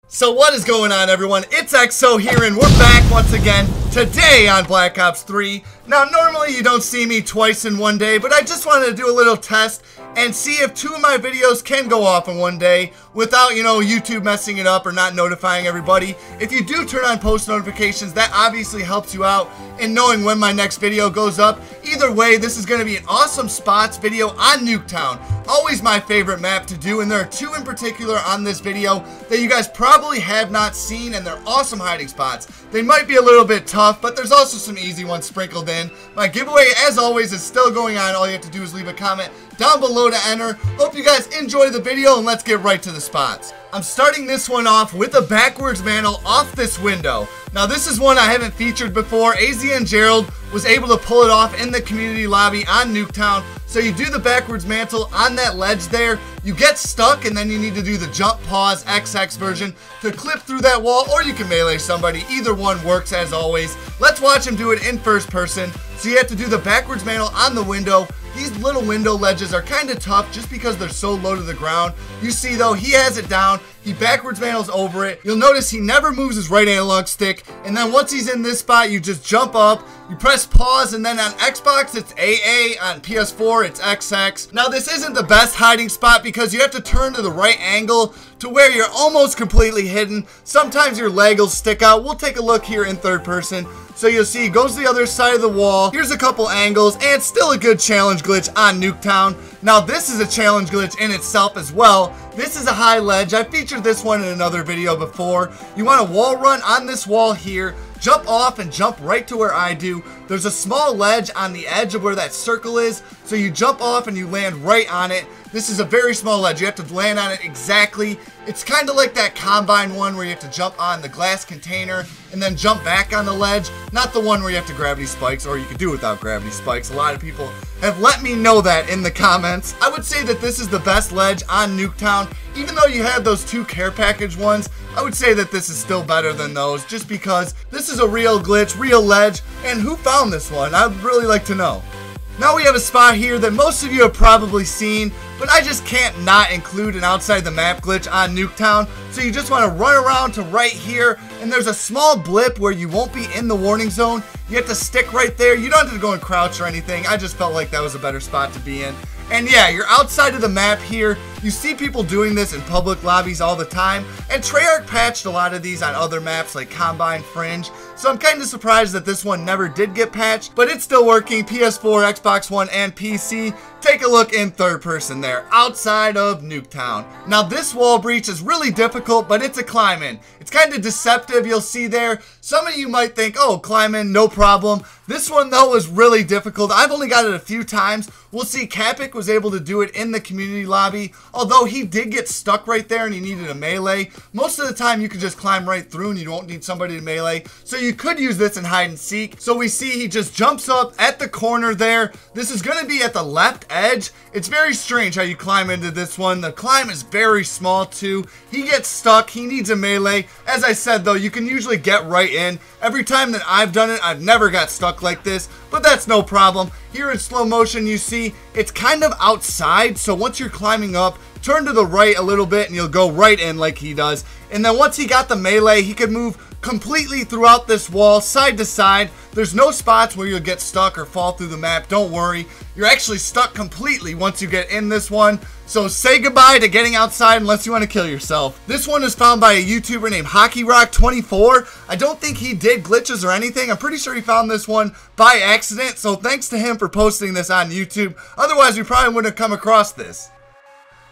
So what is going on, everyone? It's EXO here, and we're back once again today on Black Ops 3. Now, normally you don't see me twice in one day, but I just wanted to do a little test and see if two of my videos can go off in one day without, YouTube messing it up or not notifying everybody. If you do turn on post notifications, that obviously helps you out in knowing when my next video goes up. Either way, this is going to be an awesome spots video on Nuketown. Always my favorite map to do, and there are two in particular on this video that you guys probably have not seen, and they're awesome hiding spots. They might be a little bit tough, but there's also some easy ones sprinkled in. My giveaway, as always, is still going on. All you have to do is leave a comment down below to enter. Hope you guys enjoy the video, and let's get right to the spots. I'm starting this one off with a backwards mantle off this window. Now, this is one I haven't featured before. AZ and Gerald was able to pull it off in the community lobby on Nuketown. So you do the backwards mantle on that ledge there, you get stuck, and then you need to do the jump pause eXoHax version to clip through that wall, or you can melee somebody. Either one works as always. Let's watch him do it in first person. So you have to do the backwards mantle on the window. These little window ledges are kind of tough just because they're so low to the ground. You see though, he has it down. He backwards mantles over it. You'll notice he never moves his right analog stick. And then once he's in this spot, you just jump up, you press pause, and then on Xbox, it's AA. On PS4, it's XX. Now, this isn't the best hiding spot because you have to turn to the right angle to where you're almost completely hidden. Sometimes your leg will stick out. We'll take a look here in third person. So you'll see he goes to the other side of the wall. Here's a couple angles, and still a good challenge glitch on Nuketown. Now, this is a challenge glitch in itself as well. This is a high ledge. I featured this one in another video before. You want to wall run on this wall here, jump off and jump right to where I do. There's a small ledge on the edge of where that circle is, so you jump off and you land right on it. This is a very small ledge. You have to land on it exactly. It's kind of like that Combine one where you have to jump on the glass container and then jump back on the ledge. Not the one where you have to gravity spikes, or you can do without gravity spikes. A lot of people have let me know that in the comments. I would say that this is the best ledge on Nuketown. Even though you have those two care package ones, I would say that this is still better than those just because this is a real glitch, real ledge, and who found this one? I'd really like to know. Now we have a spot here that most of you have probably seen, but I just can't not include an outside the map glitch on Nuketown. So you just want to run around to right here, and there's a small blip where you won't be in the warning zone. You have to stick right there. You don't have to go and crouch or anything. I just felt like that was a better spot to be in. And yeah, you're outside of the map here. You see people doing this in public lobbies all the time, and Treyarch patched a lot of these on other maps like Combine, Fringe, so I'm kind of surprised that this one never did get patched, but it's still working. PS4, Xbox One, and PC. Take a look in third person there, outside of Nuketown. Now this wall breach is really difficult, but it's a climb in. It's kind of deceptive, you'll see there. Some of you might think, oh, climb in, no problem. This one though is really difficult. I've only got it a few times. We'll see Capic was able to do it in the community lobby, although he did get stuck right there and he needed a melee. Most of the time you can just climb right through and you don't need somebody to melee. So you could use this in hide and seek. So we see he just jumps up at the corner there. This is going to be at the left edge. It's very strange how you climb into this one. The climb is very small too. He gets stuck. He needs a melee. As I said though, you can usually get right in. Every time that I've done it, I've never got stuck like this, but that's no problem. Here in slow motion, you see it's kind of outside, so once you're climbing up, turn to the right a little bit and you'll go right in like he does. And then once he got the melee, he could move completely throughout this wall, side to side. There's no spots where you'll get stuck or fall through the map. Don't worry. You're actually stuck completely once you get in this one. So say goodbye to getting outside unless you want to kill yourself. This one is found by a YouTuber named HockeyRock24. I don't think he did glitches or anything. I'm pretty sure he found this one by accident. So thanks to him for posting this on YouTube. Otherwise, we probably wouldn't have come across this.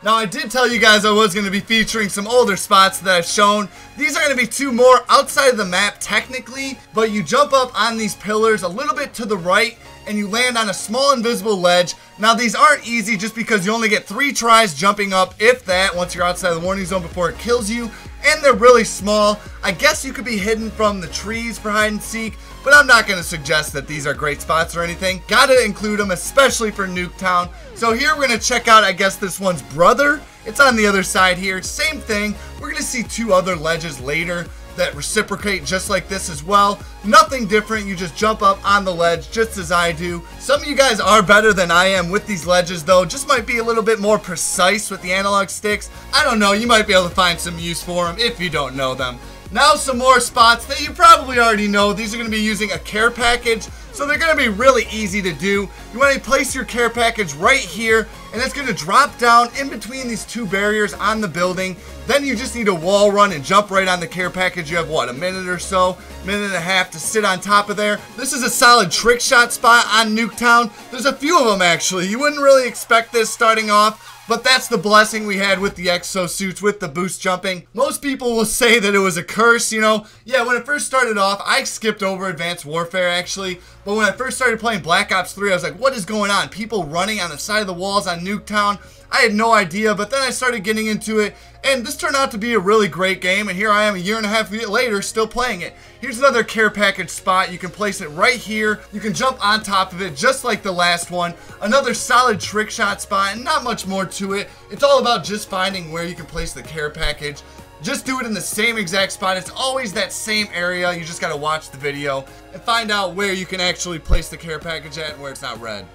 Now, I did tell you guys I was going to be featuring some older spots that I've shown. These are going to be two more outside of the map technically, but you jump up on these pillars a little bit to the right and you land on a small invisible ledge. Now, these aren't easy just because you only get 3 tries jumping up, if that, once you're outside the warning zone before it kills you, and they're really small. I guess you could be hidden from the trees for hide and seek, but I'm not going to suggest that these are great spots or anything. Gotta include them, especially for Nuketown. So here we're going to check out, I guess, this one's brother. It's on the other side here. Same thing. We're going to see 2 other ledges later. that reciprocate just like this as well. Nothing different, you just jump up on the ledge just as I do. Some of you guys are better than I am with these ledges though, just might be a little bit more precise with the analog sticks. I don't know, you might be able to find some use for them if you don't know them. Now some more spots that you probably already know. These are going to be using a care package, so they're going to be really easy to do. You want to place your care package right here, and it's going to drop down in between these two barriers on the building. Then you just need a wall run and jump right on the care package. You have, what, a minute or so, minute and a half to sit on top of there. This is a solid trick shot spot on Nuketown. There's a few of them, actually. You wouldn't really expect this starting off, but that's the blessing we had with the exosuits, with the boost jumping. Most people will say that it was a curse, you know. Yeah, when it first started off, I skipped over Advanced Warfare, actually. But when I first started playing Black Ops 3, I was like, what is going on? People running on the side of the walls on Nuketown. I had no idea, but then I started getting into it, and this turned out to be a really great game, and here I am a year and a half later still playing it. Here's another care package spot. You can place it right here. You can jump on top of it just like the last one. Another solid trick shot spot, and not much more to it. It's all about just finding where you can place the care package. Just do it in the same exact spot. It's always that same area. You just gotta watch the video and find out where you can actually place the care package at and where it's not red.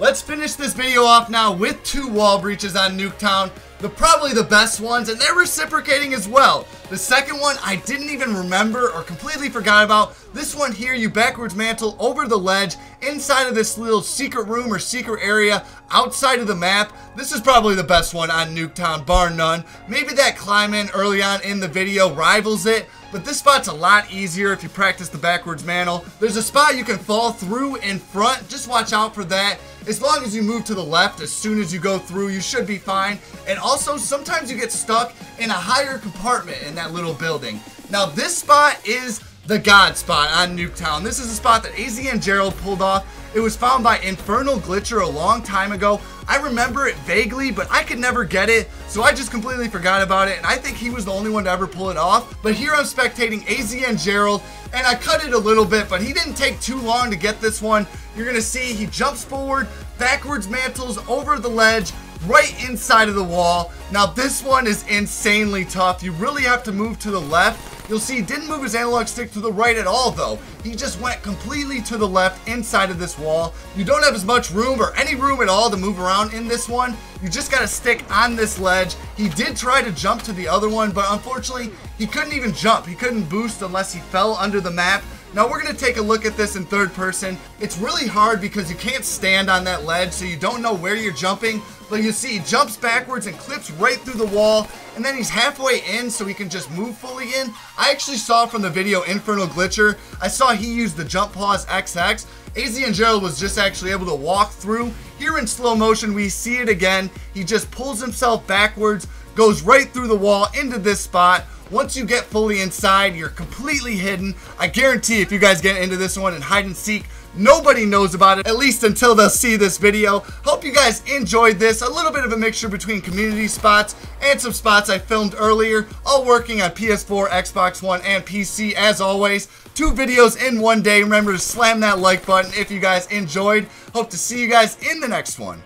Let's finish this video off now with two wall breaches on Nuketown. They're probably the best ones, and they're reciprocating as well. The second one I didn't even remember or completely forgot about. This one here, you backwards mantle over the ledge inside of this little secret room or secret area outside of the map. This is probably the best one on Nuketown, bar none. Maybe that climb in early on in the video rivals it, but this spot's a lot easier if you practice the backwards mantle. There's a spot you can fall through in front. Just watch out for that. As long as you move to the left as soon as you go through, you should be fine. And also, sometimes you get stuck in a higher compartment in that little building. Now, this spot is the God spot on Nuketown. This is a spot that AZ and Gerald pulled off. It was found by Infernal Glitcher a long time ago. I remember it vaguely, but I could never get it, so I just completely forgot about it, and I think he was the only one to ever pull it off. But here I'm spectating AZ and Gerald, and I cut it a little bit, but he didn't take too long to get this one. You're gonna see he jumps forward, backwards mantles over the ledge, right inside of the wall. Now this one is insanely tough. You really have to move to the left. You'll see he didn't move his analog stick to the right at all though. He just went completely to the left inside of this wall. You don't have as much room or any room at all to move around in this one. You just gotta stick on this ledge. He did try to jump to the other one, but unfortunately he couldn't even jump. He couldn't boost unless he fell under the map. Now we're going to take a look at this in third person. It's really hard because you can't stand on that ledge, so you don't know where you're jumping. But you see he jumps backwards and clips right through the wall, and then he's halfway in so he can just move fully in. I actually saw from the video Infernal Glitcher, I saw he used the jump pause XX. AZ and Gerald was just actually able to walk through. Here in slow motion we see it again. He just pulls himself backwards, goes right through the wall into this spot. Once you get fully inside, you're completely hidden. I guarantee if you guys get into this one and hide and seek, nobody knows about it, at least until they'll see this video. Hope you guys enjoyed this. A little bit of a mixture between community spots and some spots I filmed earlier, all working on PS4, Xbox One, and PC as always. 2 videos in one day. Remember to slam that like button if you guys enjoyed. Hope to see you guys in the next one.